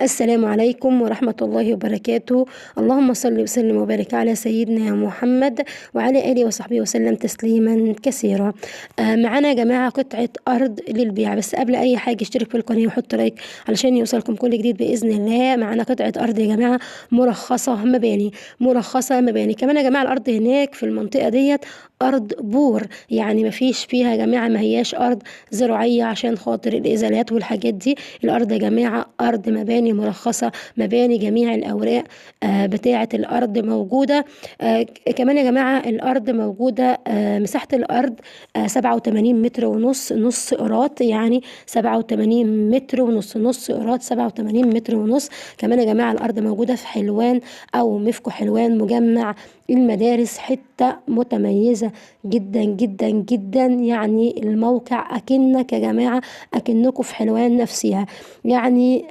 السلام عليكم ورحمة الله وبركاته. اللهم صل وسلم وبارك على سيدنا محمد وعلى آله وصحبه وسلم تسليما كثيرا. معانا يا جماعة قطعة أرض للبيع، بس قبل أي حاجة اشترك في القناة وحط لايك علشان يوصلكم كل جديد بإذن الله. معانا قطعة أرض يا جماعة مرخصة مباني كمان يا جماعة. الأرض هناك في المنطقة ديت أرض بور، يعني مفيش فيها يا جماعة، ما هياش أرض زراعية عشان خاطر الإزالات والحاجات دي. الأرض يا جماعة أرض مباني مرخصة، مباني جميع الأوراق بتاعة الأرض موجودة. كمان يا جماعة الأرض موجودة، مساحة الأرض 87 متر ونص، نص قيراط، يعني 87 متر ونص، نص قيراط 87 متر ونص. كمان يا جماعة الأرض موجودة في حلوان أو مفكو حلوان، مجمع المدارس، حتة متميزة جدا جدا جدا. يعني الموقع أكنك يا جماعة أكنكم في حلوان نفسها يعني.